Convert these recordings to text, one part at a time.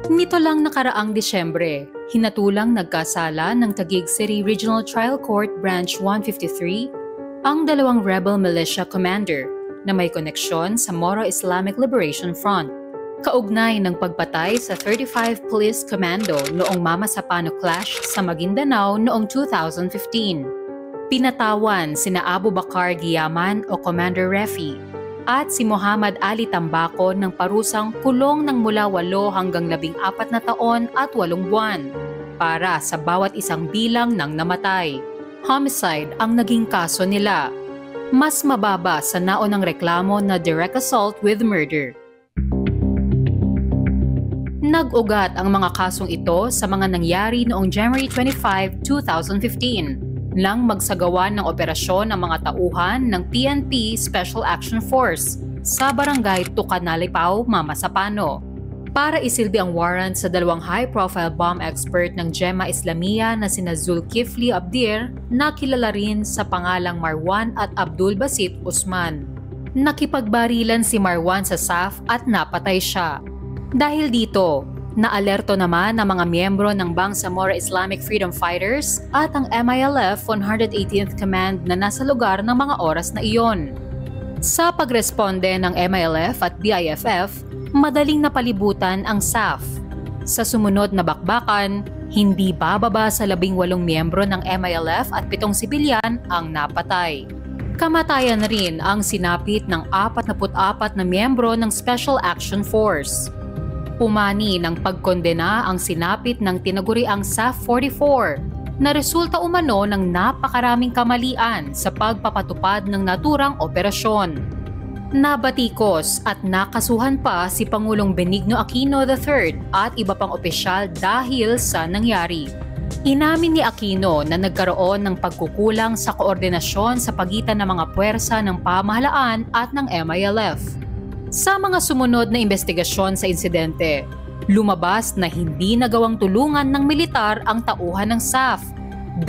Nito lang nakaraang Disyembre, hinatulang nagkasala ng Taguig City Regional Trial Court Branch 153 ang dalawang rebel militia commander na may koneksyon sa Moro Islamic Liberation Front. Kaugnay ng pagpatay sa 35 Police Commando noong Mama Sapano Clash sa Maguindanao noong 2015. Pinatawan sina Abu Bakar Giyaman o Commander Refi at si Muhammad Ali Tambako ng parusang kulong ng mula 8 hanggang 14 na taon at 8 buwan para sa bawat isang bilang ng namatay. Homicide ang naging kaso nila. Mas mababa sa naunang reklamo na direct assault with murder. Nag-ugat ang mga kasong ito sa mga nangyari noong January 25, 2015 nang magsagawa ng operasyon ng mga tauhan ng PNP Special Action Force sa Barangay Tucanalipaw, Mama Sapano para isilbi ang warrant sa dalawang high-profile bomb expert ng Jemaah Islamiyah na sina Zulkifli Abdir na kilala rin sa pangalang Marwan at Abdul Basit Usman. Nakipagbarilan si Marwan sa SAF at napatay siya. Dahil dito, naalerto naman ang mga miyembro ng Bangsamoro Islamic Freedom Fighters at ang MILF 118th Command na nasa lugar ng mga oras na iyon. Sa pagresponde ng MILF at BIFF, madaling napalibutan ang SAF. Sa sumunod na bakbakan, hindi bababa sa 18 miyembro ng MILF at 7 sibilyan ang napatay. Kamatayan rin ang sinapit ng 44 na miyembro ng Special Action Force. Umani ng pagkondena ang sinapit ng tinaguriang SAF-44 na resulta umano ng napakaraming kamalian sa pagpapatupad ng naturang operasyon. Nabatikos at nakasuhan pa si Pangulong Benigno Aquino III at iba pang opisyal dahil sa nangyari. Inamin ni Aquino na nagkaroon ng pagkukulang sa koordinasyon sa pagitan ng mga puwersa ng pamahalaan at ng MILF. Sa mga sumunod na investigasyon sa insidente, lumabas na hindi nagawang tulungan ng militar ang tauhan ng SAF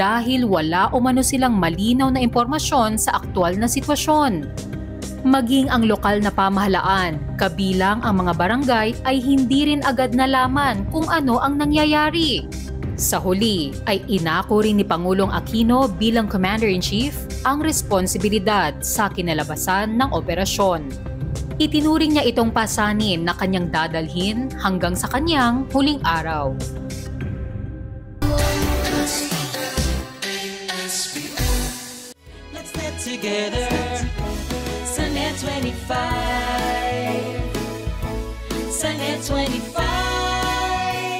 dahil wala umano silang malinaw na impormasyon sa aktwal na sitwasyon. Maging ang lokal na pamahalaan, kabilang ang mga barangay ay hindi rin agad nalaman kung ano ang nangyayari. Sa huli ay inako rin ni Pangulong Aquino bilang Commander-in-Chief ang responsibilidad sa kinalabasan ng operasyon. Itinuring niya itong pasanin na kanyang dadalhin hanggang sa kanyang huling araw. Let's get together, Sunday 25, Sunday 25.